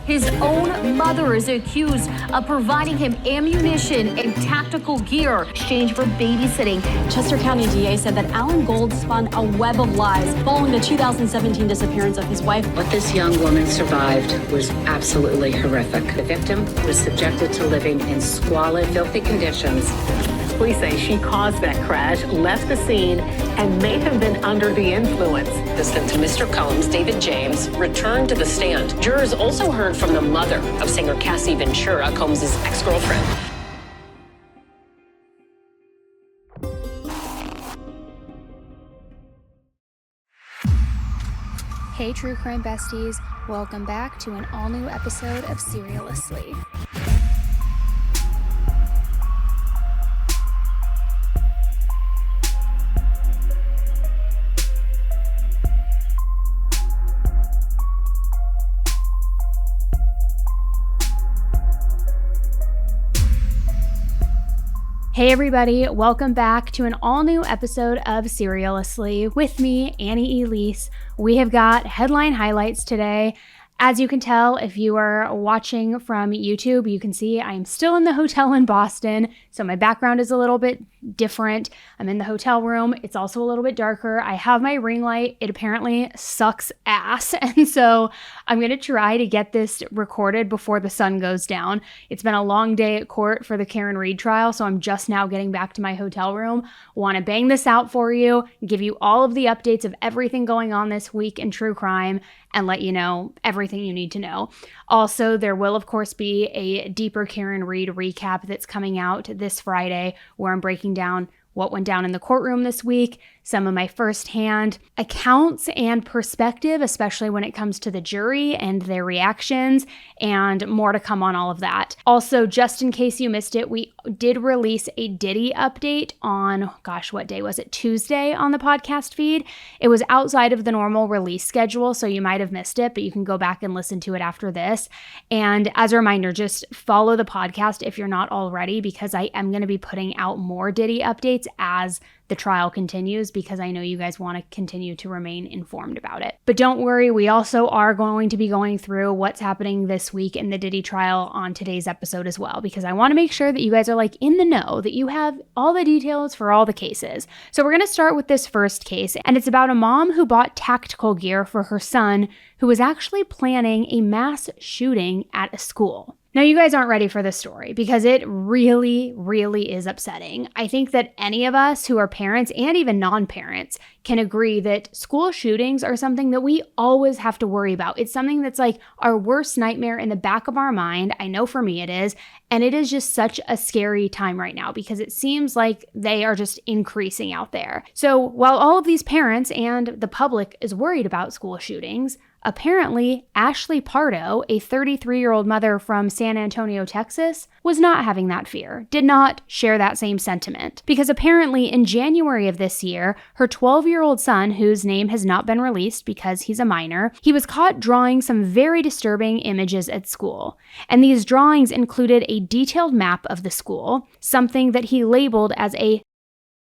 His own mother is accused of providing him ammunition and tactical gear in exchange for babysitting. Chester County DA said that Alan Gold spun a web of lies following the 2017 disappearance of his wife. What this young woman survived was absolutely horrific. The victim was subjected to living in squalid, filthy conditions. Police say she caused that crash, left the scene, and may have been under the influence. Assistant to Mr. Combs, David James, returned to the stand. Jurors also heard from the mother of singer Cassie Ventura, Combs' ex-girlfriend. Hey True Crime Besties, welcome back to an all-new episode of Seriously. Hey everybody, welcome back to an all-new episode of Seriously with me, Annie Elise. We have got headline highlights today. As you can tell, if you are watching from YouTube, you can see I'm still in the hotel in Boston, so my background is a little bit different. I'm in the hotel room. It's also a little bit darker. I have my ring light. It apparently sucks ass, and so I'm going to try to get this recorded before the sun goes down. It's been a long day at court for the Karen Read trial, so I'm just now getting back to my hotel room. Want to bang this out for you, give you all of the updates of everything going on this week in true crime, and let you know everything you need to know. Also, there will, of course, be a deeper Karen Read recap that's coming out this Friday, where I'm breaking down what went down in the courtroom this week, some of my firsthand accounts and perspective, especially when it comes to the jury and their reactions, and more to come on all of that. Also, just in case you missed it, we did release a Diddy update on, what day was it? Tuesday on the podcast feed. It was outside of the normal release schedule, so you might have missed it, but you can go back and listen to it after this. And as a reminder, just follow the podcast if you're not already, because I am going to be putting out more Diddy updates as the trial continues, because I know you guys want to continue to remain informed about it. But don't worry, we also are going to be going through what's happening this week in the Diddy trial on today's episode as well, because I want to make sure that you guys are in the know, that you have all the details for all the cases. So we're going to start with this first case, and it's about a mom who bought tactical gear for her son who was actually planning a mass shooting at a school. Now, you guys aren't ready for this story because it really, really is upsetting. I think that any of us who are parents and even non-parents can agree that school shootings are something that we always have to worry about. It's something that's like our worst nightmare in the back of our mind. I know for me it is. And it is just such a scary time right now because it seems like they are just increasing out there. So while all of these parents and the public is worried about school shootings, apparently, Ashley Pardo, a 33-year-old mother from San Antonio, Texas, was not having that fear, did not share that same sentiment. Because apparently in January of this year, her 12-year-old son, whose name has not been released because he's a minor, he was caught drawing some very disturbing images at school. And these drawings included a detailed map of the school, something that he labeled as a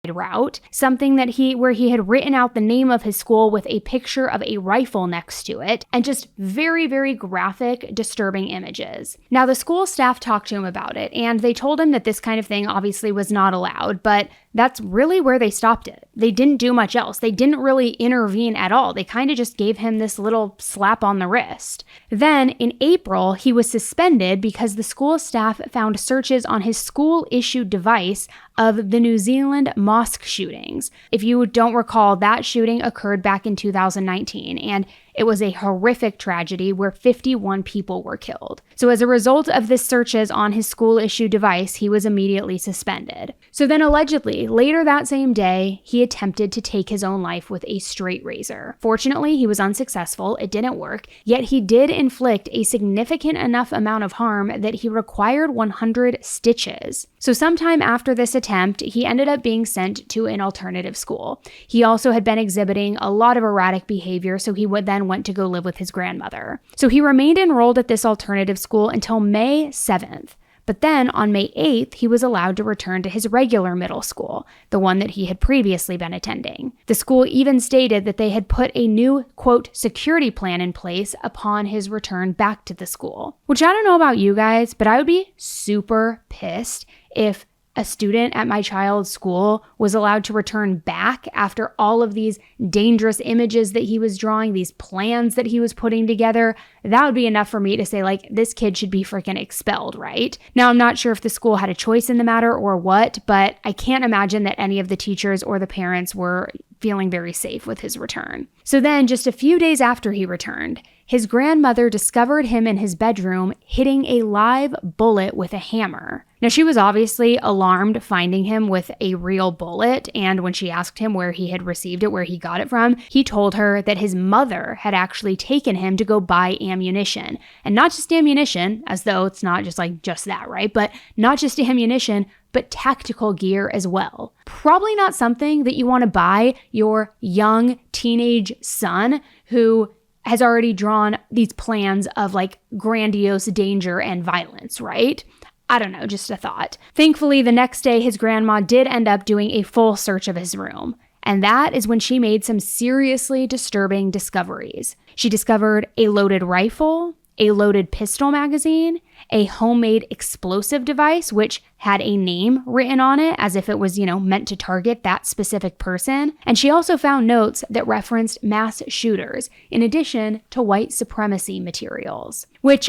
route, something that where he had written out the name of his school with a picture of a rifle next to it, and just very, very graphic, disturbing images. Now, the school staff talked to him about it, and they told him that this kind of thing obviously was not allowed, but that's really where they stopped it. They didn't do much else. They didn't really intervene at all. They kind of just gave him this little slap on the wrist. Then, in April, he was suspended because the school staff found searches on his school-issued device of the New Zealand mosque shootings. If you don't recall, that shooting occurred back in 2019, and it was a horrific tragedy where 51 people were killed. So as a result of the searches on his school-issued device, he was immediately suspended. So then allegedly, later that same day, he attempted to take his own life with a straight razor. Fortunately, he was unsuccessful. It didn't work, yet he did inflict a significant enough amount of harm that he required 100 stitches. So sometime after this attempt, he ended up being sent to an alternative school. He also had been exhibiting a lot of erratic behavior, so he then went to go live with his grandmother. So he remained enrolled at this alternative school until May 7th. But then on May 8th, he was allowed to return to his regular middle school, the one that he had previously been attending. The school even stated that they had put a new, quote, security plan in place upon his return back to the school. Which I don't know about you guys, but I would be super pissed if a student at my child's school was allowed to return back after all of these dangerous images that he was drawing, these plans that he was putting together. That would be enough for me to say, like, this kid should be freaking expelled, right? Now, I'm not sure if the school had a choice in the matter or what, but I can't imagine that any of the teachers or the parents were feeling very safe with his return. So then, just a few days after he returned, his grandmother discovered him in his bedroom hitting a live bullet with a hammer. Now, she was obviously alarmed finding him with a real bullet, and when she asked him where he had received it, where he got it from, he told her that his mother had actually taken him to go buy ammunition. And not just ammunition, as though it's not just that, right? But not just ammunition, but tactical gear as well. Probably not something that you want to buy your young teenage son who has already drawn these plans of like grandiose danger and violence, right? I don't know, just a thought. Thankfully, the next day, his grandma did end up doing a full search of his room. And that is when she made some seriously disturbing discoveries. She discovered a loaded rifle, a loaded pistol magazine, a homemade explosive device, which had a name written on it as if it was, meant to target that specific person. And she also found notes that referenced mass shooters, in addition to white supremacy materials, which,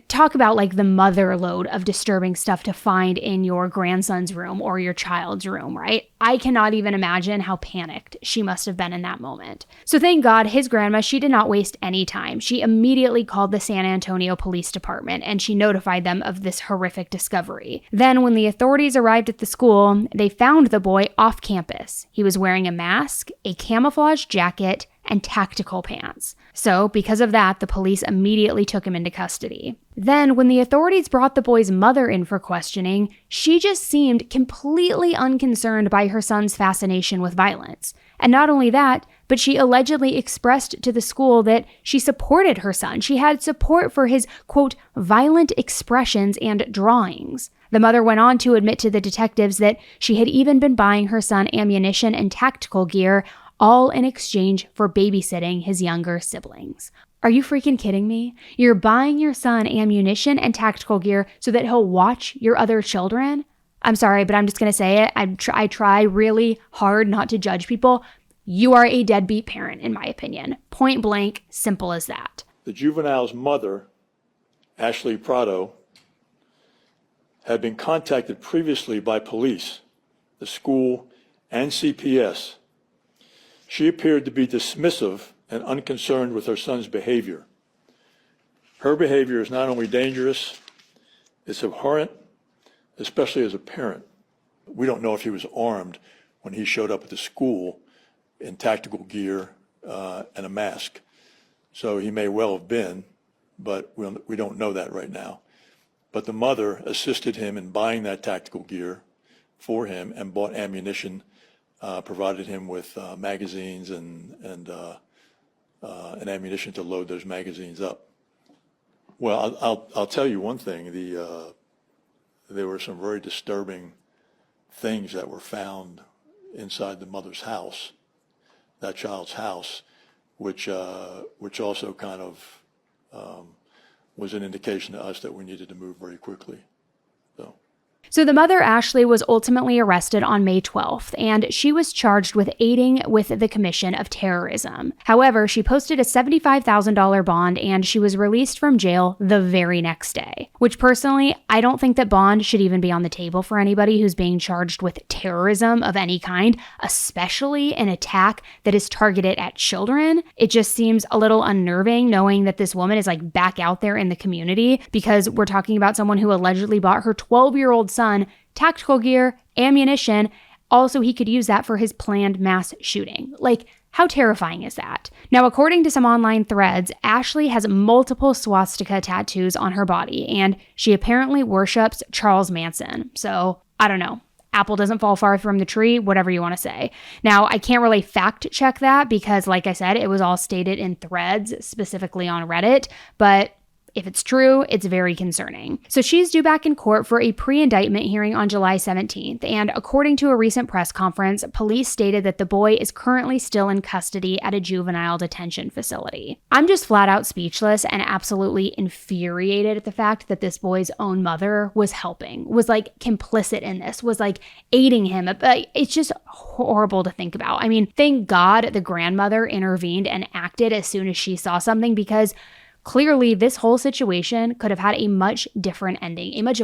talk about like the mother load of disturbing stuff to find in your grandson's room or your child's room, right? I cannot even imagine how panicked she must have been in that moment. So thank God his grandma, she did not waste any time. She immediately called the San Antonio Police Department and she notified them of this horrific discovery. Then when the authorities arrived at the school, they found the boy off campus. He was wearing a mask, a camouflage jacket, and tactical pants. So because of that, the police immediately took him into custody. Then when the authorities brought the boy's mother in for questioning, she just seemed completely unconcerned by her son's fascination with violence. And not only that, but she allegedly expressed to the school that she supported her son. She had support for his, quote, violent expressions and drawings. The mother went on to admit to the detectives that she had even been buying her son ammunition and tactical gear, all in exchange for babysitting his younger siblings. Are you freaking kidding me? You're buying your son ammunition and tactical gear so that he'll watch your other children? I'm sorry, but I'm just going to say it. I try really hard not to judge people. You are a deadbeat parent, in my opinion. Point blank, simple as that. The juvenile's mother, Ashley Prado, had been contacted previously by police, the school, and CPS. She appeared to be dismissive and unconcerned with her son's behavior. Her behavior is not only dangerous, it's abhorrent, especially as a parent. We don't know if he was armed when he showed up at the school in tactical gear and a mask. So he may well have been, but we don't know that right now. But the mother assisted him in buying that tactical gear for him and bought ammunition, provided him with magazines and ammunition to load those magazines up. Well, I'll tell you one thing. There were some very disturbing things that were found inside the mother's house, that child's house, which also kind of was an indication to us that we needed to move very quickly. So the mother, Ashley, was ultimately arrested on May 12th, and she was charged with aiding with the commission of terrorism. However, she posted a $75,000 bond, and she was released from jail the very next day, which personally, I don't think that bond should even be on the table for anybody who's being charged with terrorism of any kind, especially an attack that is targeted at children. It just seems a little unnerving knowing that this woman is like back out there in the community, because we're talking about someone who allegedly bought her 12-year-old son tactical gear, ammunition. Also, he could use that for his planned mass shooting. Like, how terrifying is that? Now, according to some online threads, Ashley has multiple swastika tattoos on her body, and she apparently worships Charles Manson. So, I don't know. Apple doesn't fall far from the tree, whatever you want to say. Now, I can't really fact check that because, like I said, it was all stated in threads, specifically on Reddit, but If it's true, it's very concerning. So she's due back in court for a pre-indictment hearing on July 17th, and according to a recent press conference, police stated that the boy is currently still in custody at a juvenile detention facility. I'm just flat out speechless and absolutely infuriated at the fact that this boy's own mother was helping, was like complicit in this, was like aiding him. It's just horrible to think about. I mean, thank God the grandmother intervened and acted as soon as she saw something, because clearly this whole situation could have had a much different ending, a much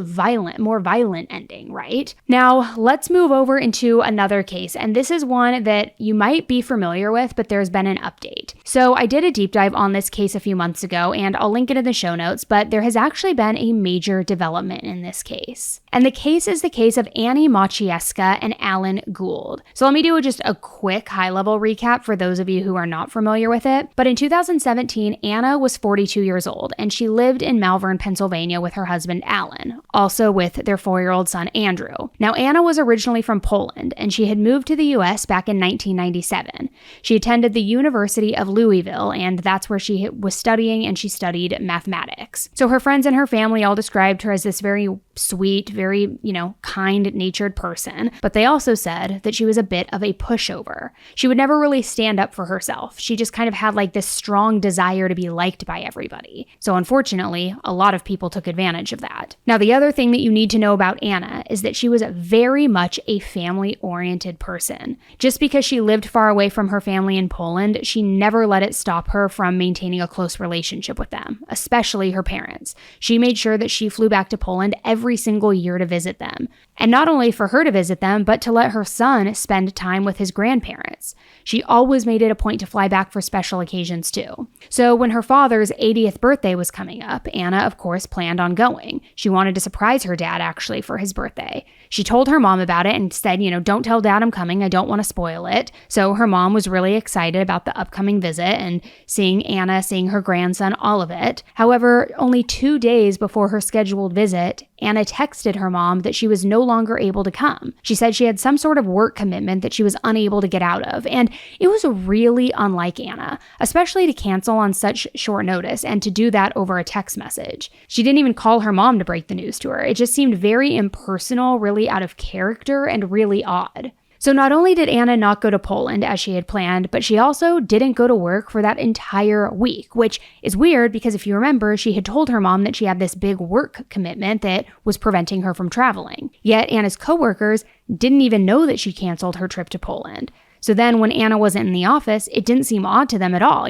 more violent ending, right? Now, let's move over into another case, and this is one that you might be familiar with, but there's been an update. So I did a deep dive on this case a few months ago, and I'll link it in the show notes, but there has actually been a major development in this case. And the case is the case of Anna Maciejewska and Alan Gould. So let me do just a quick high-level recap for those of you who are not familiar with it. But in 2017, Anna was 42 years old, and she lived in Malvern, Pennsylvania with her husband, Alan, also with their 4-year-old son, Andrew. Now, Anna was originally from Poland, and she had moved to the U.S. back in 1997. She attended the University of Louisville, and that's where she was studying, and she studied mathematics. So her friends and her family all described her as this very sweet, very, kind-natured person, but they also said that she was a bit of a pushover. She would never really stand up for herself. She just kind of had like this strong desire to be liked by everybody. So unfortunately, a lot of people took advantage of that. Now, the other thing that you need to know about Anna is that she was very much a family-oriented person. Just because she lived far away from her family in Poland, she never let it stop her from maintaining a close relationship with them, especially her parents. She made sure that she flew back to Poland every single year to visit them. And not only for her to visit them, but to let her son spend time with his grandparents. She always made it a point to fly back for special occasions too. So when her father's 80th birthday was coming up, Anna, of course, planned on going. She wanted to surprise her dad, actually, for his birthday. She told her mom about it and said, don't tell dad I'm coming. I don't want to spoil it. So her mom was really excited about the upcoming visit and seeing Anna, seeing her grandson, all of it. However, only 2 days before her scheduled visit, Anna texted her mom that she was no longer able to come. She said she had some sort of work commitment that she was unable to get out of, and it was really unlike Anna, especially to cancel on such short notice and to do that over a text message. She didn't even call her mom to break the news to her. It just seemed very impersonal, really out of character, and really odd. So not only did Anna not go to Poland as she had planned, but she also didn't go to work for that entire week, which is weird because if you remember, she had told her mom that she had this big work commitment that was preventing her from traveling. Yet Anna's coworkers didn't even know that she canceled her trip to Poland. So then when Anna wasn't in the office, it didn't seem odd to them at all,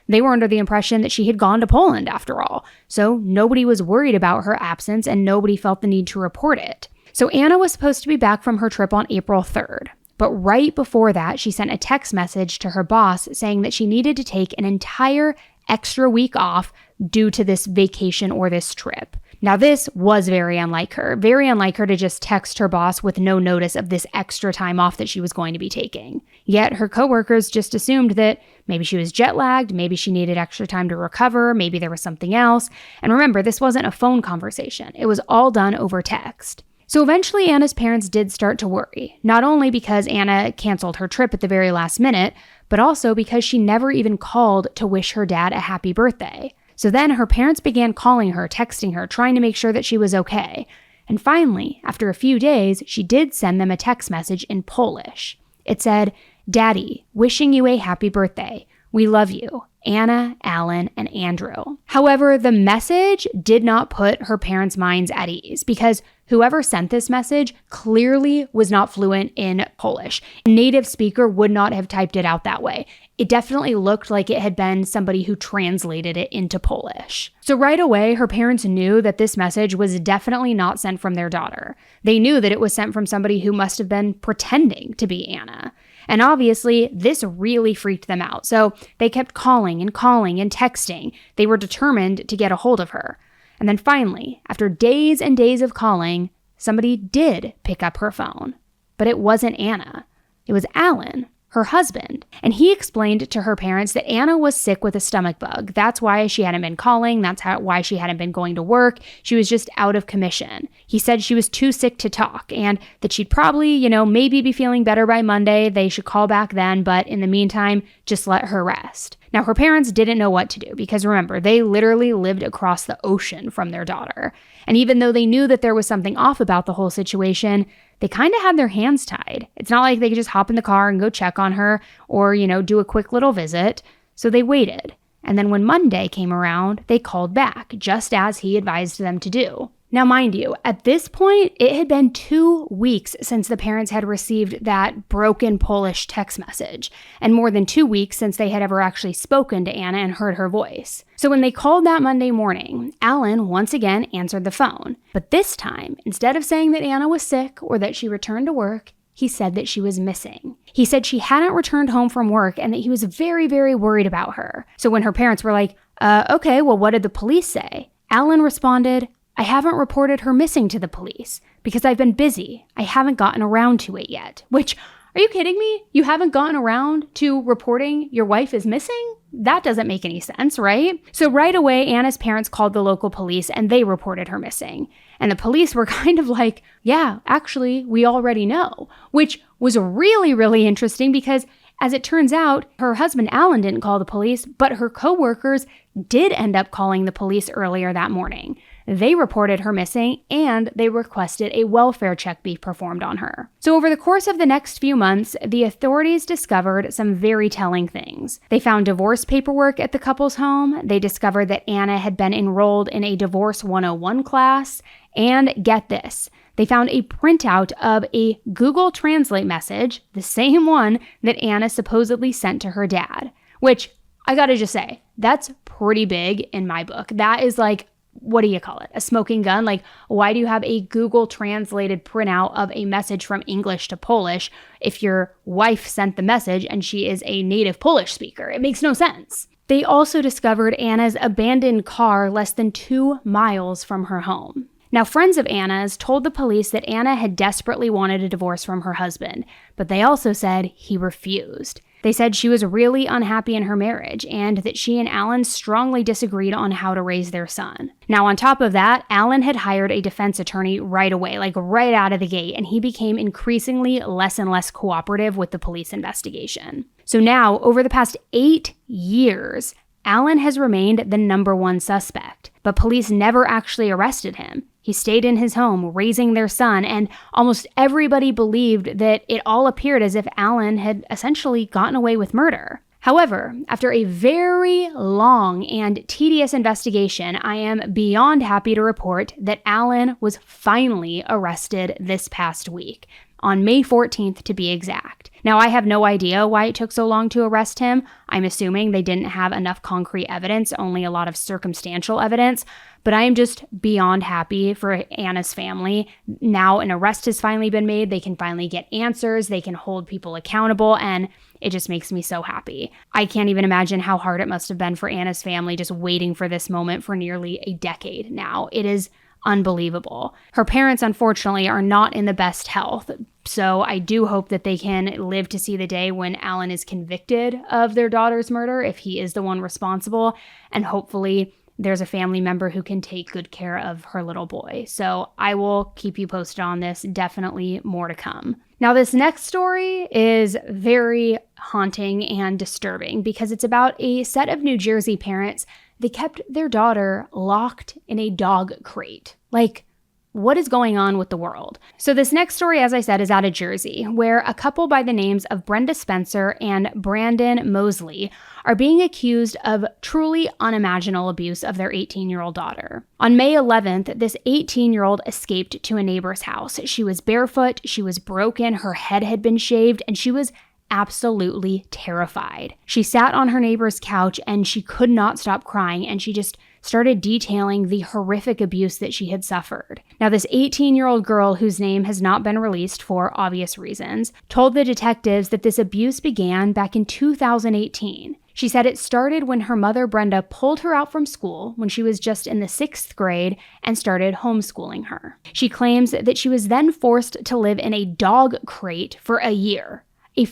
They were under the impression that she had gone to Poland after all. So nobody was worried about her absence and nobody felt the need to report it. So Anna was supposed to be back from her trip on April 3rd. But right before that, she sent a text message to her boss saying that she needed to take an entire extra week off due to this vacation or this trip. Now, this was very unlike her to just text her boss with no notice of this extra time off that she was going to be taking. Yet her coworkers just assumed that maybe she was jet lagged, maybe she needed extra time to recover, maybe there was something else. And remember, this wasn't a phone conversation. It was all done over text. So eventually Anna's parents did start to worry, not only because Anna canceled her trip at the very last minute, but also because she never even called to wish her dad a happy birthday. So then her parents began calling her, texting her, trying to make sure that she was okay. And finally, after a few days, she did send them a text message in Polish. It said, "Daddy, wishing you a happy birthday. We love you. Anna, Alan, and Andrew." However, the message did not put her parents' minds at ease because whoever sent this message clearly was not fluent in Polish. A native speaker would not have typed it out that way. It definitely looked like it had been somebody who translated it into Polish. So right away, her parents knew that this message was definitely not sent from their daughter. They knew that it was sent from somebody who must have been pretending to be Anna. And obviously, this really freaked them out. So they kept calling and texting. They were determined to get a hold of her. And then finally, after days and days of calling, somebody did pick up her phone. But it wasn't Anna. It was Alan, her husband. And he explained to her parents that Anna was sick with a stomach bug. That's why she hadn't been calling. That's why she hadn't been going to work. She was just out of commission. He said she was too sick to talk and that she'd probably, maybe be feeling better by Monday. They should call back then, but in the meantime, just let her rest. Now, her parents didn't know what to do because remember, they literally lived across the ocean from their daughter. And even though they knew that there was something off about the whole situation, they kind of had their hands tied. It's not like they could just hop in the car and go check on her or, do a quick little visit. So they waited. And then when Monday came around, they called back, just as he advised them to do. Now, mind you, at this point, it had been 2 weeks since the parents had received that broken Polish text message, and more than 2 weeks since they had ever actually spoken to Anna and heard her voice. So when they called that Monday morning, Alan once again answered the phone. But this time, instead of saying that Anna was sick or that she returned to work, he said that she was missing. He said she hadn't returned home from work and that he was very, very worried about her. So when her parents were like, okay, well, what did the police say? Alan responded, I haven't reported her missing to the police because I've been busy. I haven't gotten around to it yet. Which, are you kidding me? You haven't gotten around to reporting your wife is missing? That doesn't make any sense, right? So right away, Anna's parents called the local police and they reported her missing. And the police were kind of like, yeah, actually, we already know. Which was really, really interesting because as it turns out, her husband Alan didn't call the police, but her coworkers did end up calling the police earlier that morning. They reported her missing and they requested a welfare check be performed on her. So over the course of the next few months, the authorities discovered some very telling things. They found divorce paperwork at the couple's home. They discovered that Anna had been enrolled in a Divorce 101 class. And get this, they found a printout of a Google Translate message, the same one that Anna supposedly sent to her dad, which I gotta just say, that's pretty big in my book. That is like, what do you call it? A smoking gun? Like, why do you have a Google translated printout of a message from English to Polish if your wife sent the message and she is a native Polish speaker? It makes no sense. They also discovered Anna's abandoned car less than 2 miles from her home. Now, friends of Anna's told the police that Anna had desperately wanted a divorce from her husband, but they also said he refused. They said she was really unhappy in her marriage and that she and Alan strongly disagreed on how to raise their son. Now, on top of that, Alan had hired a defense attorney right away, like right out of the gate, and he became increasingly less and less cooperative with the police investigation. So now, over the past 8 years, Alan has remained the #1 suspect, but police never actually arrested him. He stayed in his home, raising their son, and almost everybody believed that it all appeared as if Alan had essentially gotten away with murder. However, after a very long and tedious investigation, I am beyond happy to report that Alan was finally arrested this past week, on May 14th to be exact. Now, I have no idea why it took so long to arrest him. I'm assuming they didn't have enough concrete evidence, only a lot of circumstantial evidence. But I am just beyond happy for Anna's family. Now an arrest has finally been made. They can finally get answers. They can hold people accountable. And it just makes me so happy. I can't even imagine how hard it must have been for Anna's family just waiting for this moment for nearly a decade now. It is unbelievable. Her parents, unfortunately, are not in the best health. So I do hope that they can live to see the day when Alan is convicted of their daughter's murder, if he is the one responsible. And hopefully there's a family member who can take good care of her little boy. So I will keep you posted on this. Definitely more to come. Now, this next story is very haunting and disturbing because it's about a set of New Jersey parents. They kept their daughter locked in a dog crate. Like, what is going on with the world? So this next story, as I said, is out of Jersey, where a couple by the names of Brenda Spencer and Brandon Mosley are being accused of truly unimaginable abuse of their 18-year-old daughter. On May 11th, this 18-year-old escaped to a neighbor's house. She was barefoot, she was broken, her head had been shaved, and she was absolutely terrified. She sat on her neighbor's couch and she could not stop crying, and she just started detailing the horrific abuse that she had suffered. Now, this 18-year-old girl, whose name has not been released for obvious reasons, told the detectives that this abuse began back in 2018. She said it started when her mother, Brenda, pulled her out from school when she was just in the 6th grade and started homeschooling her. She claims that she was then forced to live in a dog crate for a year. A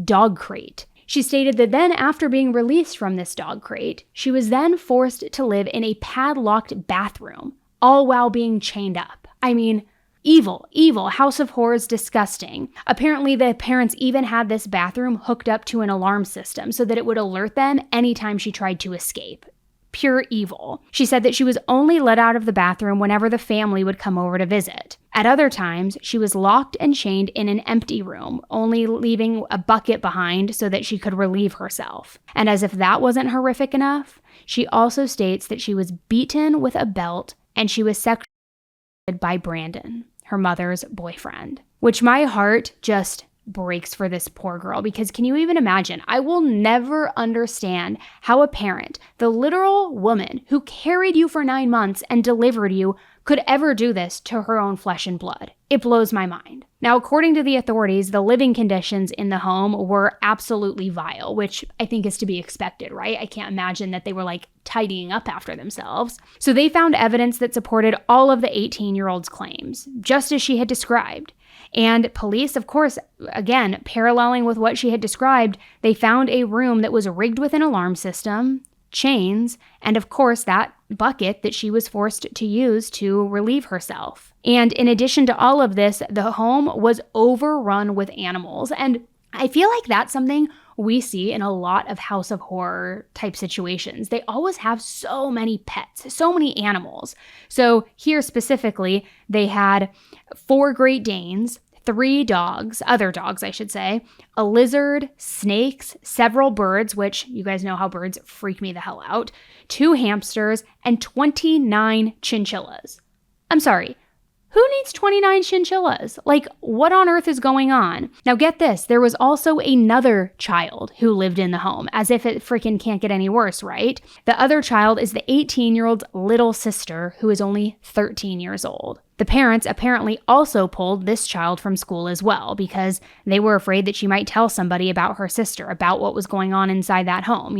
dog crate. She stated that then, after being released from this dog crate, she was then forced to live in a padlocked bathroom, all while being chained up. I mean, Evil, evil, House of Horrors, disgusting. Apparently, the parents even had this bathroom hooked up to an alarm system so that it would alert them anytime she tried to escape. Pure evil. She said that she was only let out of the bathroom whenever the family would come over to visit. At other times, she was locked and chained in an empty room, only leaving a bucket behind so that she could relieve herself. And as if that wasn't horrific enough, she also states that she was beaten with a belt and she was sexually assaulted by Brandon, her mother's boyfriend. Which my heart just breaks for this poor girl, because can you even imagine? I will never understand how a parent, the literal woman who carried you for 9 months and delivered you, could ever do this to her own flesh and blood. It blows my mind. Now, according to the authorities, the living conditions in the home were absolutely vile, which I think is to be expected, right? I can't imagine that they were like tidying up after themselves. So they found evidence that supported all of the 18-year-old's claims, just as she had described. And police, of course, again, paralleling with what she had described, they found a room that was rigged with an alarm system, chains, and of course that bucket that she was forced to use to relieve herself. And in addition to all of this, the home was overrun with animals. And I feel like that's something we see in a lot of House of Horror type situations. They always have so many pets, so many animals. So here specifically, they had 4 Great Danes, 3 dogs, other dogs, I should say, a lizard, snakes, several birds, which you guys know how birds freak me the hell out, 2 hamsters, and 29 chinchillas. I'm sorry, who needs 29 chinchillas? Like, what on earth is going on? Now get this, there was also another child who lived in the home, as if it freaking can't get any worse, right? The other child is the 18-year-old's little sister, who is only 13 years old. The parents apparently also pulled this child from school as well, because they were afraid that she might tell somebody about her sister, about what was going on inside that home,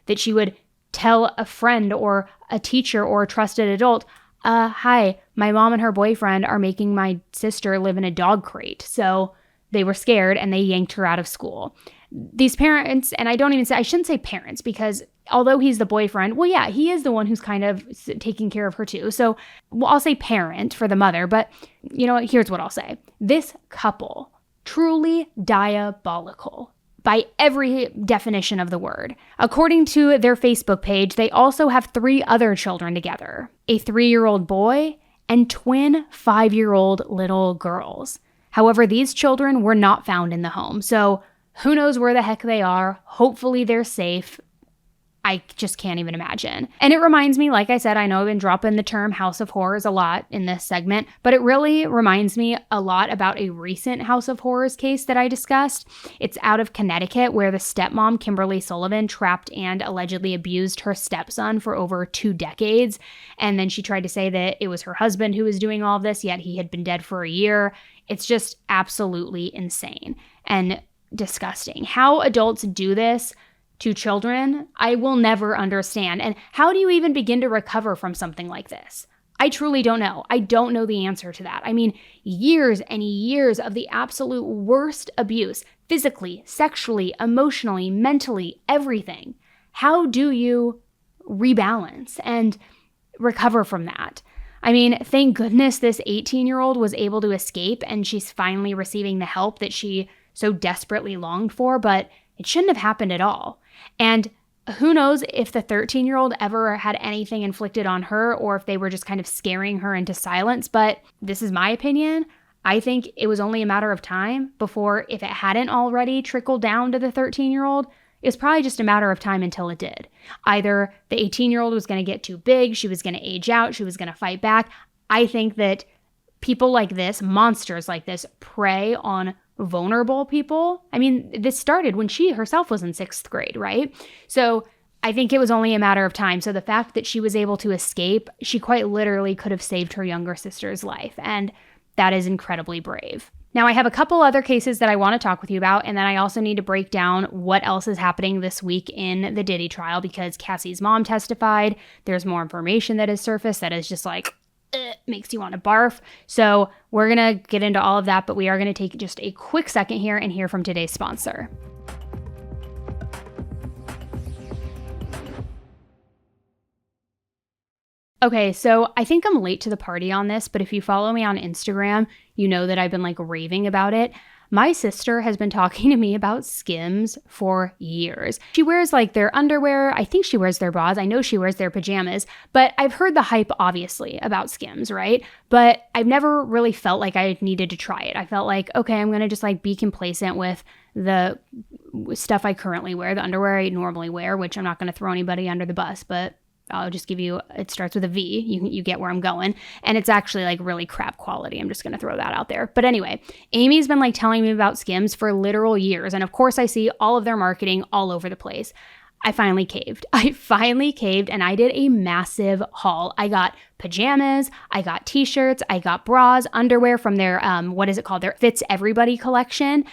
that she would tell a friend or a teacher or a trusted adult, hi, my mom and her boyfriend are making my sister live in a dog crate. So they were scared and they yanked her out of school. These parents, and I shouldn't say parents, because although he's the boyfriend, well, yeah, he is the one who's kind of taking care of her too. So I'll say parent for the mother, but here's what I'll say. This couple, truly diabolical by every definition of the word. According to their Facebook page, they also have 3 other children together, a 3-year-old boy and twin 5-year-old little girls. However, these children were not found in the home, so who knows where the heck they are. Hopefully they're safe. I just can't even imagine. And it reminds me, like I said, I know I've been dropping the term House of Horrors a lot in this segment, but it really reminds me a lot about a recent House of Horrors case that I discussed. It's out of Connecticut, where the stepmom, Kimberly Sullivan, trapped and allegedly abused her stepson for over 2 decades. And then she tried to say that it was her husband who was doing all of this, yet he had been dead for a year. It's just absolutely insane and disgusting. How adults do this to children, I will never understand. And how do you even begin to recover from something like this? I truly don't know. I don't know the answer to that. I mean, years and years of the absolute worst abuse, physically, sexually, emotionally, mentally, everything. How do you rebalance and recover from that? I mean, thank goodness this 18-year-old was able to escape and she's finally receiving the help that she so desperately longed for, but it shouldn't have happened at all. And who knows if the 13-year-old ever had anything inflicted on her or if they were just kind of scaring her into silence. But this is my opinion. I think it was only a matter of time before, if it hadn't already trickled down to the 13-year-old, it was probably just a matter of time until it did. Either the 18-year-old was going to get too big, she was going to age out, she was going to fight back. I think that people like this, monsters like this, prey on vulnerable people. I mean, this started when she herself was in 6th grade, right? So I think it was only a matter of time. So the fact that she was able to escape, she quite literally could have saved her younger sister's life. And that is incredibly brave. Now, I have a couple other cases that I want to talk with you about, and then I also need to break down what else is happening this week in the Diddy trial, because Cassie's mom testified. There's more information that has surfaced that is just like, makes you want to barf. So we're going to get into all of that, but we are going to take just a quick second here and hear from today's sponsor. Okay, so I think I'm late to the party on this, but if you follow me on Instagram, you know that I've been like raving about it. My sister has been talking to me about Skims for years. She wears like their underwear. I think she wears their bras. I know she wears their pajamas, but I've heard the hype obviously about Skims, right? But I've never really felt like I needed to try it. I felt like, okay, I'm going to just like be complacent with the stuff I currently wear, the underwear I normally wear, which I'm not going to throw anybody under the bus, but I'll just give you, it starts with a V. You get where I'm going. And it's actually like really crap quality. I'm just going to throw that out there. But anyway, Amy's been like telling me about Skims for literal years. And of course I see all of their marketing all over the place. I finally caved and I did a massive haul. I got pajamas, I got t-shirts, I got bras, underwear from their, what is it called? Their Fits Everybody collection.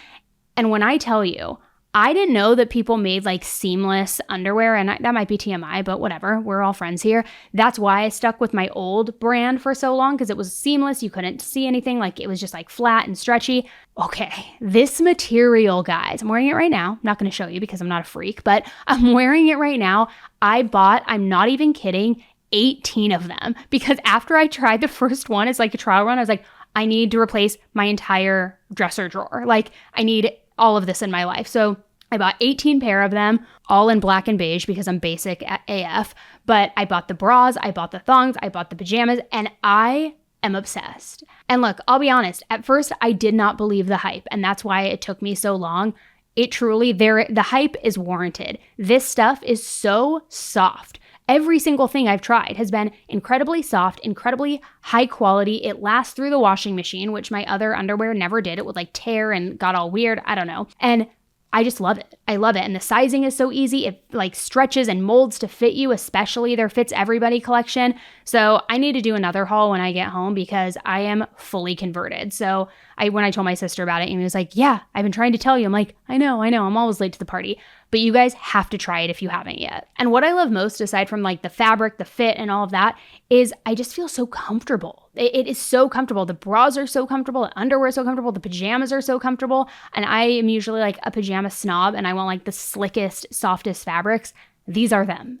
And when I tell you, I didn't know that people made like seamless underwear, and that might be TMI, but whatever. We're all friends here. That's why I stuck with my old brand for so long, because it was seamless. You couldn't see anything. Like it was just like flat and stretchy. Okay, this material, guys, I'm wearing it right now. I'm not going to show you because I'm not a freak, but I'm wearing it right now. I bought, I'm not even kidding, 18 of them, because after I tried the first one, it's like a trial run. I was like, I need to replace my entire dresser drawer. Like I need all of this in my life. So I bought 18 pair of them, all in black and beige because I'm basic AF. But I bought the bras, I bought the thongs, I bought the pajamas, and I am obsessed. And look, I'll be honest, at first I did not believe the hype, and that's why it took me so long. It truly, the hype is warranted. This stuff is so soft. Every single thing I've tried has been incredibly soft, incredibly high quality. It lasts through the washing machine, which my other underwear never did. It would like tear and got all weird. I don't know. And I just love it. I love it. And the sizing is so easy. It like stretches and molds to fit you, especially their Fits Everybody collection. So I need to do another haul when I get home because I am fully converted. So when I told my sister about it, Amy was like, yeah, I've been trying to tell you. I'm like, I know. I'm always late to the party. But you guys have to try it if you haven't yet. And what I love most, aside from like the fabric, the fit, and all of that, is I just feel so comfortable. It is so comfortable. The bras are so comfortable. The underwear is so comfortable. The pajamas are so comfortable. And I am usually like a pajama snob and I want like the slickest, softest fabrics. These are them.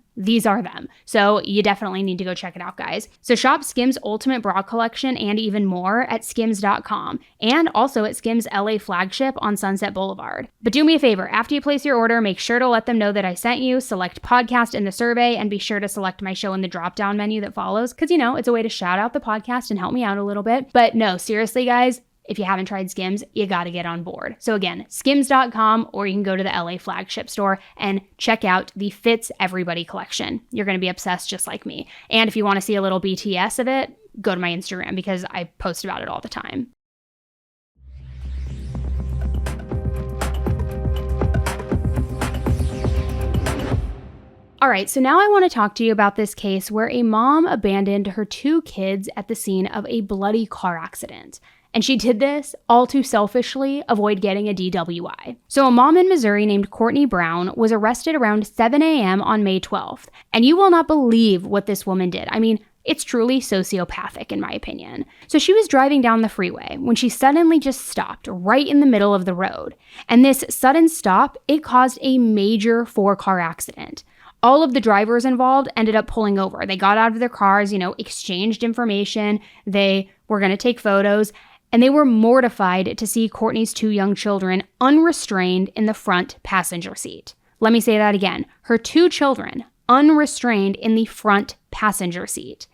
So you definitely need to go check it out, guys. So shop Skims Ultimate Bra Collection and even more at skims.com and also at Skims LA flagship on Sunset Boulevard. But do me a favor, after you place your order, make sure to let them know that I sent you, select podcast in the survey, and be sure to select my show in the drop-down menu that follows, because it's a way to shout out the podcast and help me out a little bit. But no, seriously, guys, if you haven't tried Skims, you got to get on board. So again, skims.com, or you can go to the LA flagship store and check out the Fits Everybody collection. You're going to be obsessed just like me. And if you want to see a little BTS of it, go to my Instagram because I post about it all the time. All right, so now I want to talk to you about this case where a mom abandoned her 2 kids at the scene of a bloody car accident. And she did this all too selfishly avoid getting a DWI. So a mom in Missouri named Courtney Brown was arrested around 7 a.m. on May 12th. And you will not believe what this woman did. I mean, it's truly sociopathic in my opinion. So she was driving down the freeway when she suddenly just stopped right in the middle of the road. And this sudden stop, it caused a major 4-car accident. All of the drivers involved ended up pulling over. They got out of their cars, exchanged information. They were going to take photos. And they were mortified to see Courtney's 2 young children unrestrained in the front passenger seat. Let me say that again. Her 2 children unrestrained in the front passenger seat.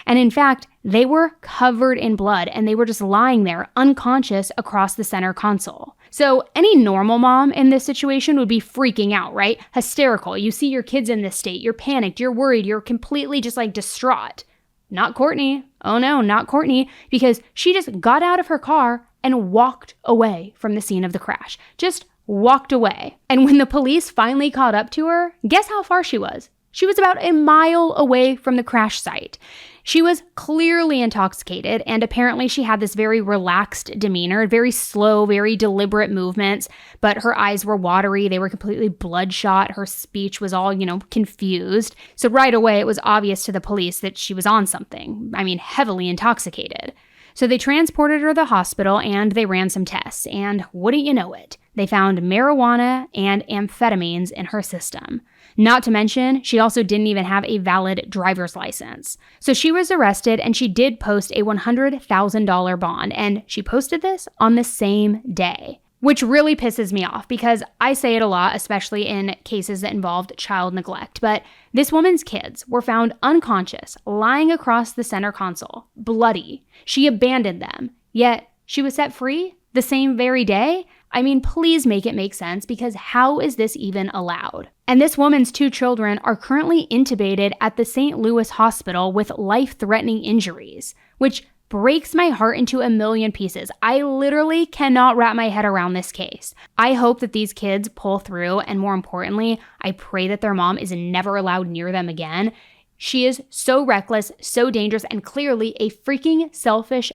And in fact, they were covered in blood and they were just lying there unconscious across the center console. So any normal mom in this situation would be freaking out, right? Hysterical. You see your kids in this state. You're panicked. You're worried. You're completely just like distraught. Not Courtney. Oh no, not Courtney, because she just got out of her car and walked away from the scene of the crash. Just walked away. And when the police finally caught up to her, guess how far she was? She was about a mile away from the crash site. She was clearly intoxicated, and apparently she had this very relaxed demeanor, very slow, very deliberate movements, but her eyes were watery. They were completely bloodshot. Her speech was all, confused. So right away, it was obvious to the police that she was on something. I mean, heavily intoxicated. So they transported her to the hospital and they ran some tests. And wouldn't you know it, they found marijuana and amphetamines in her system. Not to mention, she also didn't even have a valid driver's license. So she was arrested and she did post a $100,000 bond, and she posted this on the same day. Which really pisses me off because I say it a lot, especially in cases that involved child neglect. But this woman's kids were found unconscious, lying across the center console, bloody. She abandoned them, yet she was set free the same very day? I mean, please make it make sense, because how is this even allowed? And this woman's 2 children are currently intubated at the St. Louis hospital with life-threatening injuries, which breaks my heart into a million pieces. I literally cannot wrap my head around this case. I hope that these kids pull through, and more importantly, I pray that their mom is never allowed near them again. She is so reckless, so dangerous, and clearly a freaking selfish,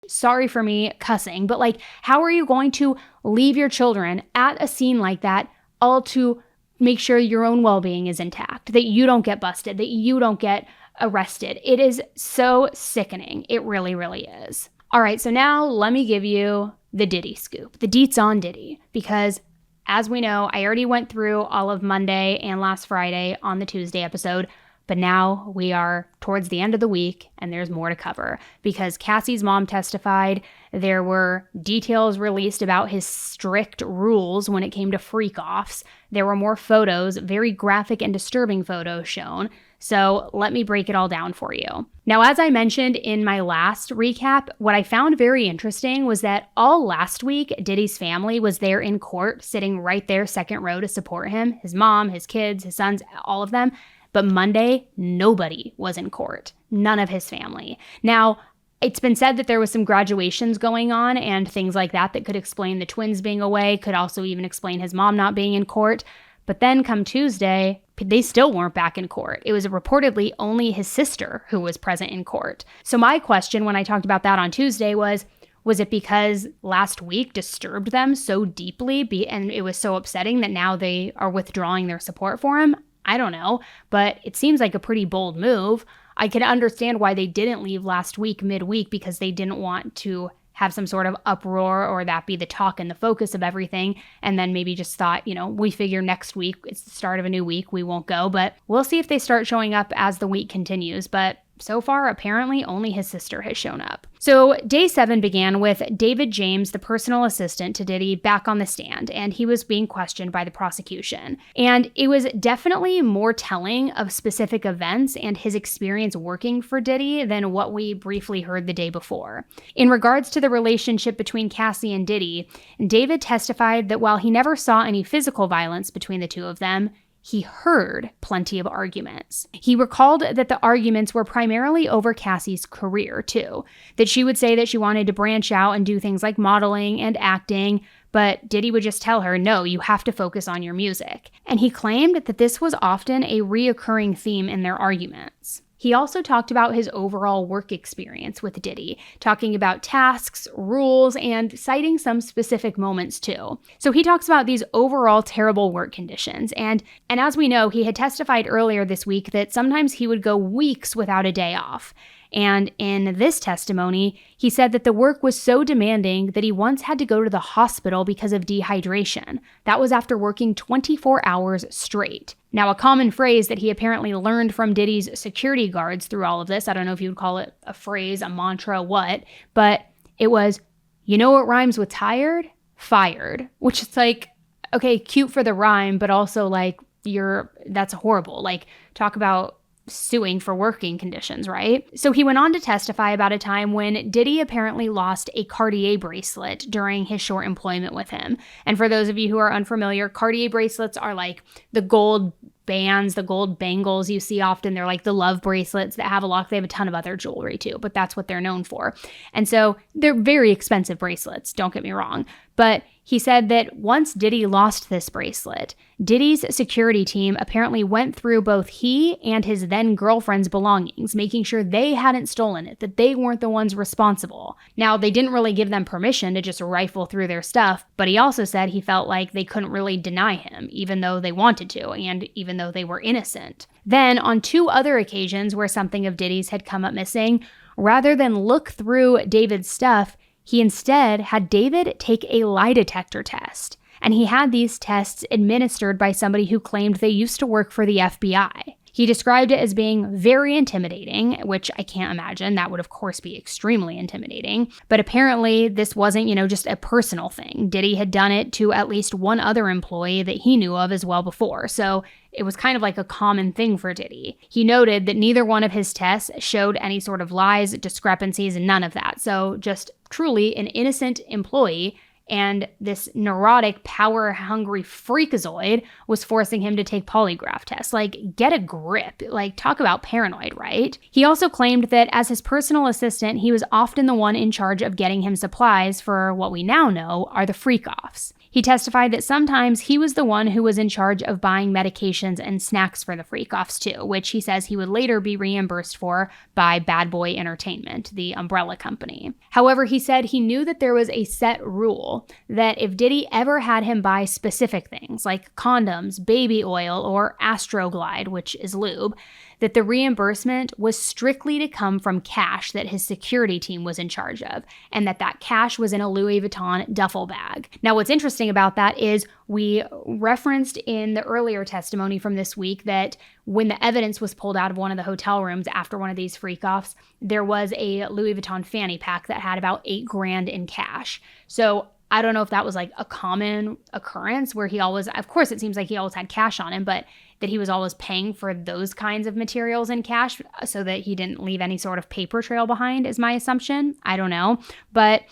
sorry for me cussing, but like, how are you going to leave your children at a scene like that, all to make sure your own well-being is intact, that you don't get busted, that you don't get arrested? It is so sickening. It really, really is. All right, so now let me give you the Diddy scoop, the deets on Diddy, because as we know, I already went through all of Monday and last Friday on the Tuesday episode, but now we are towards the end of the week and there's more to cover because Cassie's mom testified. There were details released about his strict rules when it came to freak-offs. There were more photos, very graphic and disturbing photos shown. So let me break it all down for you. Now, as I mentioned in my last recap, what I found very interesting was that all last week, Diddy's family was there in court, sitting right there, second row to support him, his mom, his kids, his sons, all of them. But Monday, nobody was in court, none of his family. Now, it's been said that there was some graduations going on and things like that that could explain the twins being away, could also even explain his mom not being in court. But then come Tuesday, they still weren't back in court. It was reportedly only his sister who was present in court. So my question when I talked about that on Tuesday was it because last week disturbed them so deeply and it was so upsetting that now they are withdrawing their support for him? I don't know, but it seems like a pretty bold move. I can understand why they didn't leave last week midweek, because they didn't want to have some sort of uproar or that be the talk and the focus of everything, and then maybe just thought, we figure next week, it's the start of a new week, we won't go, but we'll see if they start showing up as the week continues. But so far, apparently, only his sister has shown up. So day 7 began with David James, the personal assistant to Diddy, back on the stand, and he was being questioned by the prosecution. And it was definitely more telling of specific events and his experience working for Diddy than what we briefly heard the day before. In regards to the relationship between Cassie and Diddy, David testified that while he never saw any physical violence between the two of them, he heard plenty of arguments. He recalled that the arguments were primarily over Cassie's career, too. That she would say that she wanted to branch out and do things like modeling and acting, but Diddy would just tell her, no, you have to focus on your music. And he claimed that this was often a reoccurring theme in their arguments. He also talked about his overall work experience with Diddy, talking about tasks, rules, and citing some specific moments too. So he talks about these overall terrible work conditions. And as we know, he had testified earlier this week that sometimes he would go weeks without a day off. And in this testimony, he said that the work was so demanding that he once had to go to the hospital because of dehydration. That was after working 24 hours straight. Now, a common phrase that he apparently learned from Diddy's security guards through all of this, I don't know if you would call it a phrase, a mantra, what, but it was, you know what rhymes with tired? Fired. Which is like, okay, cute for the rhyme, but also like, that's horrible. Like, talk about suing for working conditions, right? So he went on to testify about a time when Diddy apparently lost a Cartier bracelet during his short employment with him. And for those of you who are unfamiliar, Cartier bracelets are like the gold bands, the gold bangles you see often. They're like the love bracelets that have a lock. They have a ton of other jewelry too, but that's what they're known for. And so they're very expensive bracelets, don't get me wrong. But he said that once Diddy lost this bracelet, Diddy's security team apparently went through both he and his then girlfriend's belongings, making sure they hadn't stolen it, that they weren't the ones responsible. Now, they didn't really give them permission to just rifle through their stuff, but he also said he felt like they couldn't really deny him, even though they wanted to, and even though they were innocent. Then, on 2 other occasions where something of Diddy's had come up missing, rather than look through David's stuff, he instead had David take a lie detector test. and he had these tests administered by somebody who claimed they used to work for the FBI. He described it as being very intimidating, which I can't imagine. That would, of course, be extremely intimidating. But apparently, this wasn't, just a personal thing. Diddy had done it to at least one other employee that he knew of as well before. So it was kind of like a common thing for Diddy. He noted that neither one of his tests showed any sort of lies, discrepancies, and none of that. So just truly an innocent employee. And this neurotic, power-hungry freakazoid was forcing him to take polygraph tests. Like, get a grip. Like, talk about paranoid, right? He also claimed that as his personal assistant, he was often the one in charge of getting him supplies for what we now know are the freak-offs. He testified that sometimes he was the one who was in charge of buying medications and snacks for the freak-offs too, which he says he would later be reimbursed for by Bad Boy Entertainment, the umbrella company. However, he said he knew that there was a set rule that if Diddy ever had him buy specific things like condoms, baby oil, or Astroglide, which is lube, that the reimbursement was strictly to come from cash that his security team was in charge of, and that cash was in a Louis Vuitton duffel bag. Now, what's interesting about that is we referenced in the earlier testimony from this week that when the evidence was pulled out of one of the hotel rooms after one of these freak-offs, there was a Louis Vuitton fanny pack that had about $8,000 in cash. So I don't know if that was like a common occurrence where he always, of course it seems like he always had cash on him, but that he was always paying for those kinds of materials in cash so that he didn't leave any sort of paper trail behind is my assumption. I don't know, but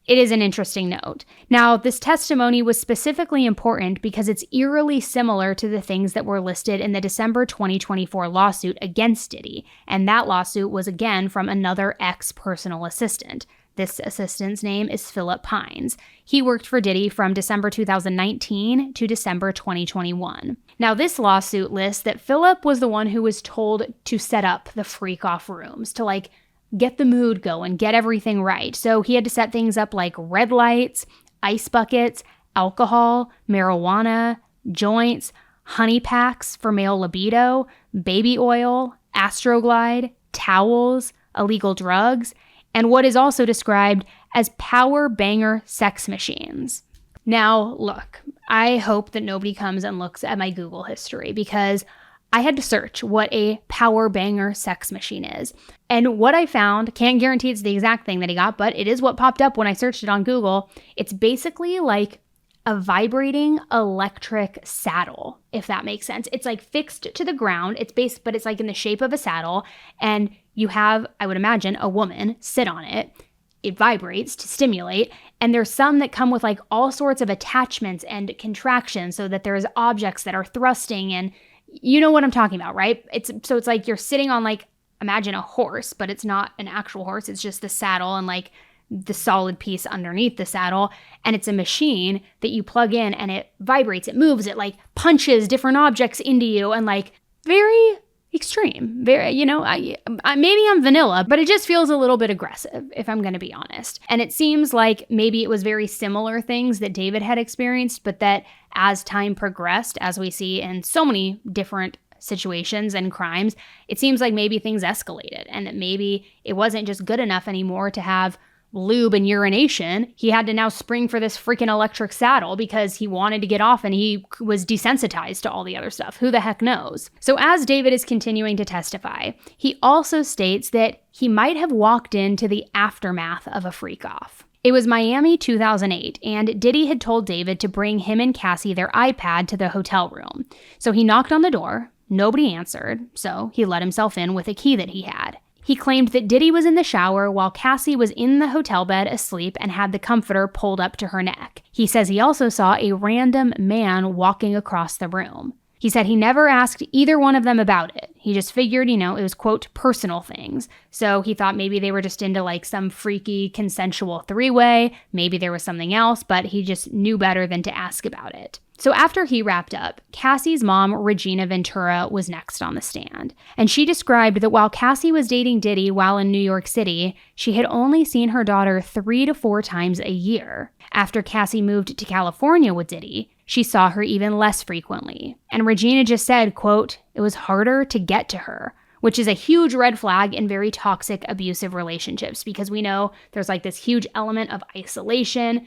it is an interesting note. Now, this testimony was specifically important because it's eerily similar to the things that were listed in the December 2024 lawsuit against Diddy, and that lawsuit was again from another ex-personal assistant. This assistant's name is Philip Pines. He worked for Diddy from December 2019 to December 2021. Now, this lawsuit lists that Philip was the one who was told to set up the freak-off rooms, to get the mood going, get everything right. So he had to set things up like red lights, ice buckets, alcohol, marijuana, joints, honey packs for male libido, baby oil, Astroglide, towels, illegal drugs, and what is also described as power banger sex machines. Now, look, I hope that nobody comes and looks at my Google history because I had to search what a power banger sex machine is. And what I found, can't guarantee it's the exact thing that he got, but it is what popped up when I searched it on Google. It's basically like a vibrating electric saddle, if that makes sense. It's like fixed to the ground. But it's like in the shape of a saddle. And you have, I would imagine, a woman sit on it. It vibrates to stimulate. And there's some that come with like all sorts of attachments and contractions so that there's objects that are thrusting, and you know what I'm talking about, right? It's like you're sitting on imagine a horse, but it's not an actual horse. It's just the saddle and the solid piece underneath the saddle. And it's a machine that you plug in and it vibrates, it moves, it punches different objects into you, and very extreme. Very, maybe I'm vanilla, but it just feels a little bit aggressive, if I'm going to be honest. And it seems like maybe it was very similar things that David had experienced, but that as time progressed, as we see in so many different situations and crimes, it seems like maybe things escalated and that maybe it wasn't just good enough anymore to have lube and urination. He had to now spring for this freaking electric saddle because he wanted to get off and he was desensitized to all the other stuff. Who the heck knows? So as David is continuing to testify, he also states that he might have walked into the aftermath of a freak-off. It was Miami 2008, and Diddy had told David to bring him and Cassie their iPad to the hotel room. So he knocked on the door. Nobody answered, so he let himself in with a key that he had. He claimed that Diddy was in the shower while Cassie was in the hotel bed asleep and had the comforter pulled up to her neck. He says he also saw a random man walking across the room. He said he never asked either one of them about it. He just figured, it was, quote, personal things. So he thought maybe they were just into some freaky consensual three-way. Maybe there was something else, but he just knew better than to ask about it. So after he wrapped up, Cassie's mom, Regina Ventura, was next on the stand. And she described that while Cassie was dating Diddy while in New York City, she had only seen her daughter 3 to 4 times a year. After Cassie moved to California with Diddy, she saw her even less frequently. And Regina just said, quote, "It was harder to get to her," which is a huge red flag in very toxic, abusive relationships because we know there's this huge element of isolation.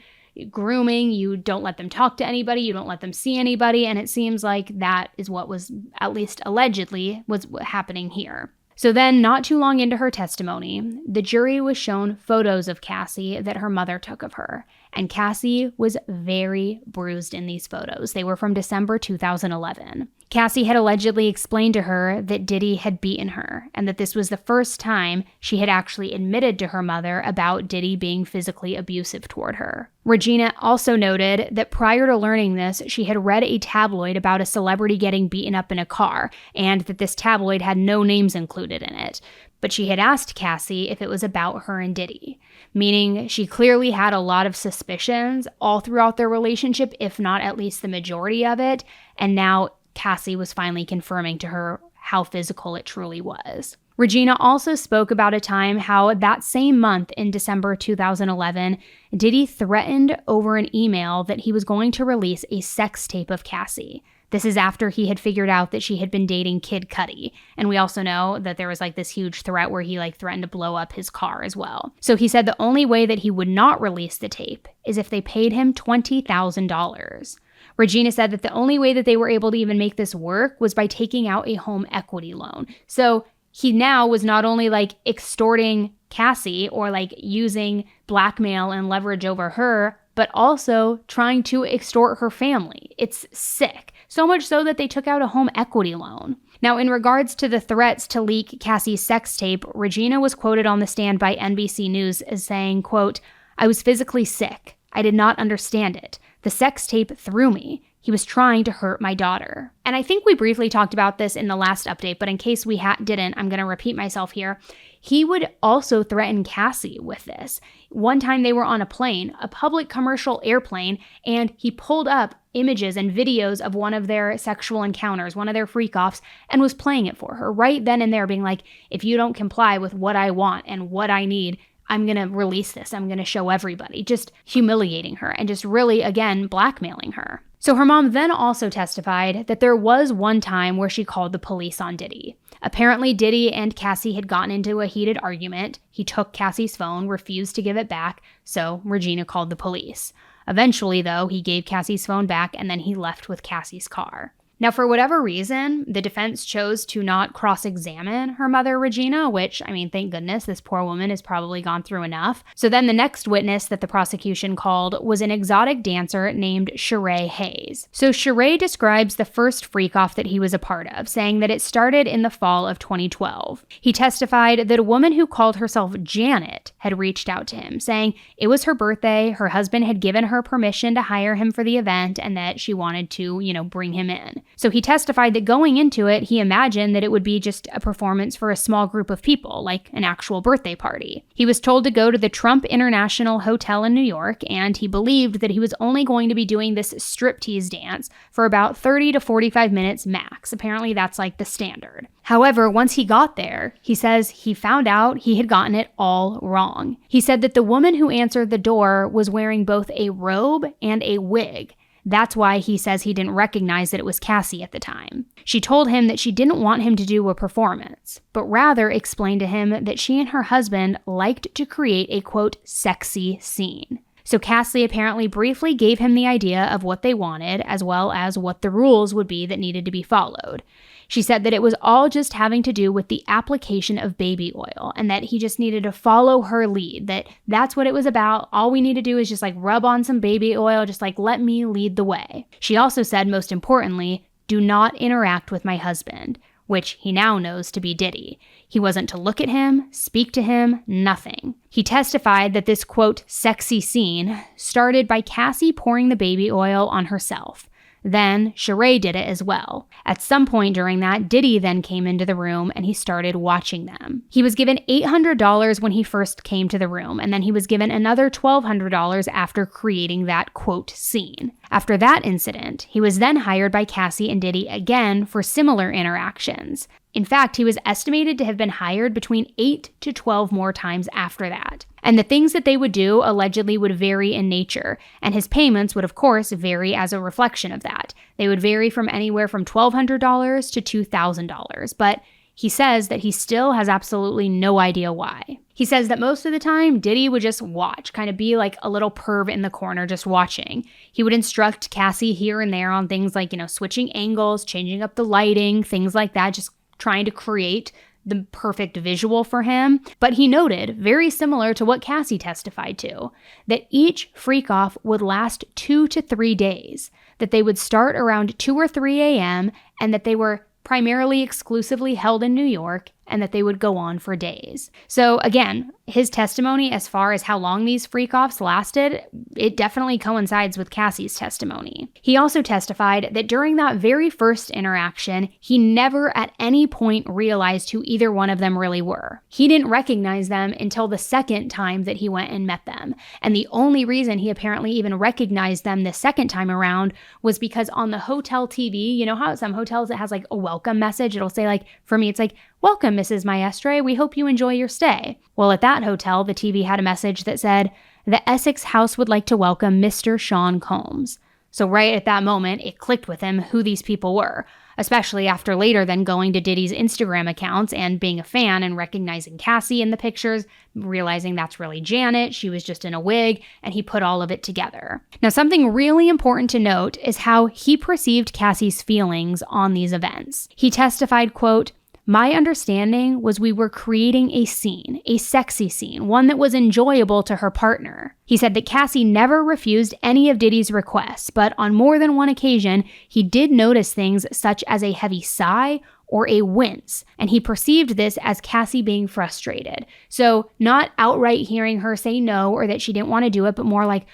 grooming, you don't let them talk to anybody, you don't let them see anybody, and it seems like that is what was, at least allegedly, was happening here. So then, not too long into her testimony, the jury was shown photos of Cassie that her mother took of her, and Cassie was very bruised in these photos. They were from December 2011. Cassie had allegedly explained to her that Diddy had beaten her, and that this was the first time she had actually admitted to her mother about Diddy being physically abusive toward her. Regina also noted that prior to learning this, she had read a tabloid about a celebrity getting beaten up in a car, and that this tabloid had no names included in it. But she had asked Cassie if it was about her and Diddy, meaning she clearly had a lot of suspicions all throughout their relationship, if not at least the majority of it, and now Cassie was finally confirming to her how physical it truly was. Regina also spoke about a time how that same month in December 2011, Diddy threatened over an email that he was going to release a sex tape of Cassie. This is after he had figured out that she had been dating Kid Cudi. And we also know that there was this huge threat where he threatened to blow up his car as well. So he said the only way that he would not release the tape is if they paid him $20,000. Regina said that the only way that they were able to even make this work was by taking out a home equity loan. So he now was not only extorting Cassie or using blackmail and leverage over her, but also trying to extort her family. It's sick. So much so that they took out a home equity loan. Now, in regards to the threats to leak Cassie's sex tape, Regina was quoted on the stand by NBC News as saying, quote, "I was physically sick. I did not understand it. The sex tape threw me. He was trying to hurt my daughter." And I think we briefly talked about this in the last update, but in case we didn't, I'm going to repeat myself here. He would also threaten Cassie with this. One time they were on a plane, a public commercial airplane, and he pulled up images and videos of one of their sexual encounters, one of their freak-offs, and was playing it for her right then and there, being like, if you don't comply with what I want and what I need, I'm going to release this. I'm going to show everybody. Just humiliating her and just really, again, blackmailing her. So her mom then also testified that there was one time where she called the police on Diddy. Apparently, Diddy and Cassie had gotten into a heated argument. He took Cassie's phone, refused to give it back, so Regina called the police. Eventually, though, he gave Cassie's phone back and then he left with Cassie's car. Now, for whatever reason, the defense chose to not cross-examine her mother, Regina, which, thank goodness, this poor woman has probably gone through enough. So then the next witness that the prosecution called was an exotic dancer named Sheree Hayes. So Sheree describes the first freak-off that he was a part of, saying that it started in the fall of 2012. He testified that a woman who called herself Janet had reached out to him, saying it was her birthday, her husband had given her permission to hire him for the event, and that she wanted to, bring him in. So he testified that going into it, he imagined that it would be just a performance for a small group of people, like an actual birthday party. He was told to go to the Trump International Hotel in New York, and he believed that he was only going to be doing this striptease dance for about 30 to 45 minutes max. Apparently that's the standard. However, once he got there, he says he found out he had gotten it all wrong. He said that the woman who answered the door was wearing both a robe and a wig. That's why he says he didn't recognize that it was Cassie at the time. She told him that she didn't want him to do a performance, but rather explained to him that she and her husband liked to create a, quote, sexy scene. So Cassie apparently briefly gave him the idea of what they wanted, as well as what the rules would be that needed to be followed. She said that it was all just having to do with the application of baby oil and that he just needed to follow her lead, that's what it was about. All we need to do is just rub on some baby oil, just let me lead the way. She also said, most importantly, do not interact with my husband, which he now knows to be Diddy. He wasn't to look at him, speak to him, nothing. He testified that this, quote, sexy scene started by Cassie pouring the baby oil on herself. Then Sheree did it as well. At some point during that, Diddy then came into the room and he started watching them. He was given $800 when he first came to the room, and then he was given another $1,200 after creating that, quote, scene. After that incident, he was then hired by Cassie and Diddy again for similar interactions. In fact, he was estimated to have been hired between 8 to 12 more times after that. And the things that they would do allegedly would vary in nature, and his payments would of course vary as a reflection of that. They would vary from anywhere from $1,200 to $2,000, but he says that he still has absolutely no idea why. He says that most of the time, Diddy would just watch, kind of be like a little perv in the corner just watching. He would instruct Cassie here and there on things like, switching angles, changing up the lighting, things like that, just trying to create the perfect visual for him. But he noted, very similar to what Cassie testified to, that each freak-off would last 2 to 3 days, that they would start around 2 or 3 a.m., and that they were primarily exclusively held in New York, and that they would go on for days. So again, his testimony as far as how long these freak-offs lasted, it definitely coincides with Cassie's testimony. He also testified that during that very first interaction, he never at any point realized who either one of them really were. He didn't recognize them until the second time that he went and met them. And the only reason he apparently even recognized them the second time around was because on the hotel TV, you know how at some hotels it has like a welcome message? It'll say like, for me, it's like, "Welcome, Mrs. Maestre. We hope you enjoy your stay." Well, at that hotel, the TV had a message that said, "The Essex House would like to welcome Mr. Sean Combs." So right at that moment, it clicked with him who these people were, especially after later then going to Diddy's Instagram accounts and being a fan and recognizing Cassie in the pictures, realizing that's really Janet, she was just in a wig, and he put all of it together. Now, something really important to note is how he perceived Cassie's feelings on these events. He testified, quote, "My understanding was we were creating a scene, a sexy scene, one that was enjoyable to her partner." He said that Cassie never refused any of Diddy's requests, but on more than one occasion, he did notice things such as a heavy sigh or a wince, and he perceived this as Cassie being frustrated. So not outright hearing her say no or that she didn't want to do it, but more like,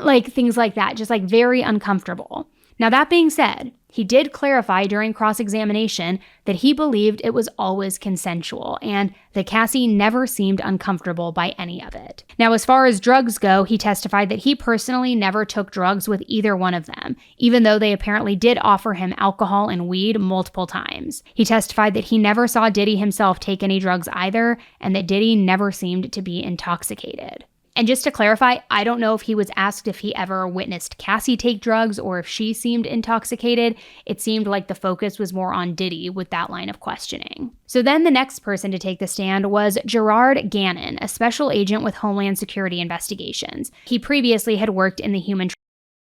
like things like that, just like very uncomfortable. Now, that being said, he did clarify during cross-examination that he believed it was always consensual and that Cassie never seemed uncomfortable by any of it. Now, as far as drugs go, he testified that he personally never took drugs with either one of them, even though they apparently did offer him alcohol and weed multiple times. He testified that he never saw Diddy himself take any drugs either, and that Diddy never seemed to be intoxicated. And just to clarify, I don't know if he was asked if he ever witnessed Cassie take drugs or if she seemed intoxicated. It seemed like the focus was more on Diddy with that line of questioning. So then the next person to take the stand was Gerard Gannon, a special agent with Homeland Security Investigations. He previously had worked in the Human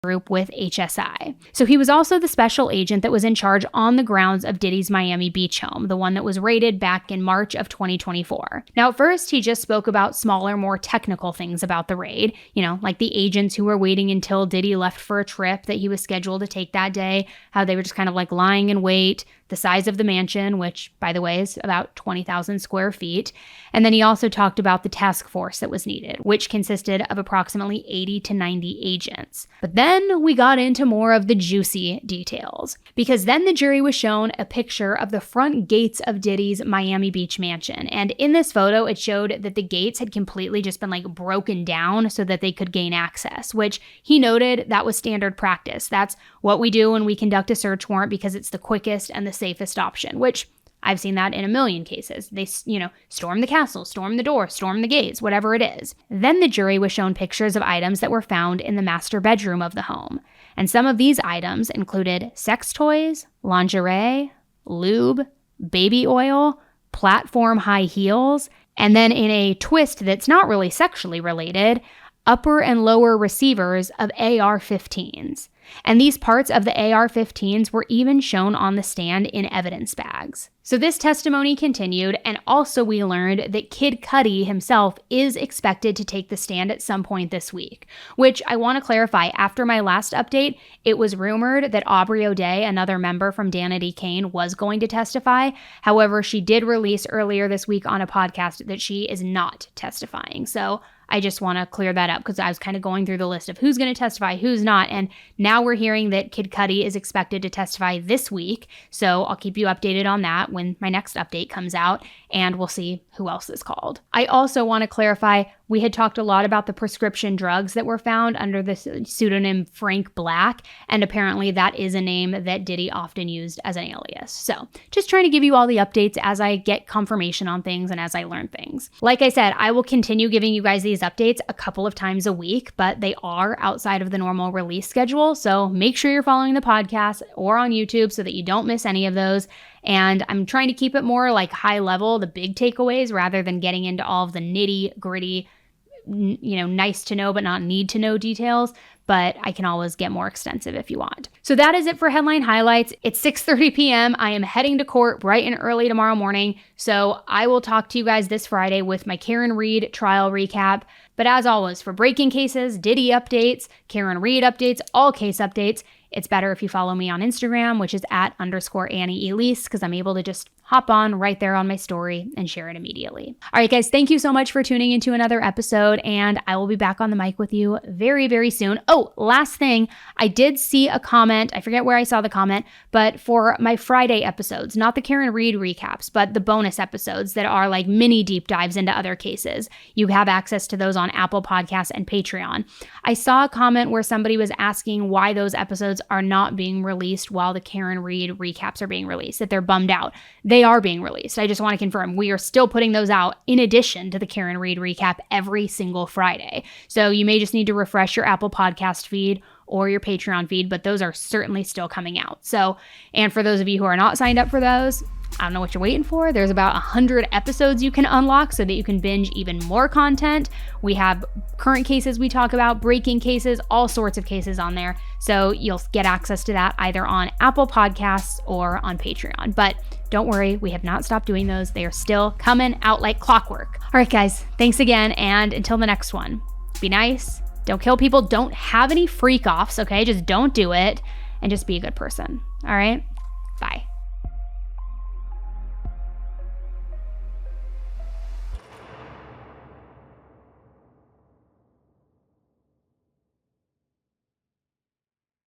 Group with HSI. So he was also the special agent that was in charge on the grounds of Diddy's Miami Beach home, the one that was raided back in March of 2024. Now, at first, he just spoke about smaller, more technical things about the raid, like the agents who were waiting until Diddy left for a trip that he was scheduled to take that day, how they were just kind of like lying in wait, the size of the mansion, which, by the way, is about 20,000 square feet. And then he also talked about the task force that was needed, which consisted of approximately 80 to 90 agents. But then we got into more of the juicy details, because then the jury was shown a picture of the front gates of Diddy's Miami Beach mansion. And in this photo, it showed that the gates had completely just been like broken down so that they could gain access, which he noted that was standard practice. That's what we do when we conduct a search warrant because it's the quickest and the safest option, which I've seen that in a million cases. They, storm the castle, storm the door, storm the gates, whatever it is. Then the jury was shown pictures of items that were found in the master bedroom of the home. And some of these items included sex toys, lingerie, lube, baby oil, platform high heels, and then in a twist that's not really sexually related, upper and lower receivers of AR-15s. And these parts of the AR-15s were even shown on the stand in evidence bags. So this testimony continued, and also we learned that Kid Cudi himself is expected to take the stand at some point this week, which I want to clarify. After my last update, it was rumored that Aubrey O'Day, another member from Danity Kane, was going to testify. However, she did release earlier this week on a podcast that she is not testifying. So I just want to clear that up because I was kind of going through the list of who's going to testify, who's not, and now we're hearing that Kid Cudi is expected to testify this week, so I'll keep you updated on that when my next update comes out, and we'll see who else is called. I also want to clarify, we had talked a lot about the prescription drugs that were found under the pseudonym Frank Black, and apparently that is a name that Diddy often used as an alias. So just trying to give you all the updates as I get confirmation on things and as I learn things. Like I said, I will continue giving you guys these updates a couple of times a week, but they are outside of the normal release schedule. So make sure you're following the podcast or on YouTube so that you don't miss any of those. And I'm trying to keep it more like high level, the big takeaways, rather than getting into all of the nitty gritty, nice to know but not need to know details. But I can always get more extensive if you want. So that is it for headline highlights. It's 6:30 p.m. I am heading to court bright and early tomorrow morning. So I will talk to you guys this Friday with my Karen Read trial recap. But as always, for breaking cases, Diddy updates, Karen Read updates, all case updates, it's better if you follow me on Instagram, which is @_Annie Elise, because I'm able to just hop on right there on my story and share it immediately. All right, guys, thank you so much for tuning into another episode, and I will be back on the mic with you very, very soon. Oh, last thing, I did see a comment. I forget where I saw the comment, but for my Friday episodes, not the Karen Read recaps, but the bonus episodes that are like mini deep dives into other cases, you have access to those on Apple Podcasts and Patreon. I saw a comment where somebody was asking why those episodes are not being released while the Karen Read recaps are being released, that they're bummed out. They are being released. I just want to confirm we are still putting those out in addition to the Karen Read recap every single Friday. So you may just need to refresh your Apple Podcast feed or your Patreon feed, but those are certainly still coming out. So, and for those of you who are not signed up for those, I don't know what you're waiting for. There's about 100 episodes you can unlock so that you can binge even more content. We have current cases we talk about, breaking cases, all sorts of cases on there. So you'll get access to that either on Apple Podcasts or on Patreon. But don't worry, we have not stopped doing those. They are still coming out like clockwork. All right, guys, thanks again. And until the next one, be nice, don't kill people, don't have any freak offs, okay? Just don't do it, and just be a good person. All right? Bye.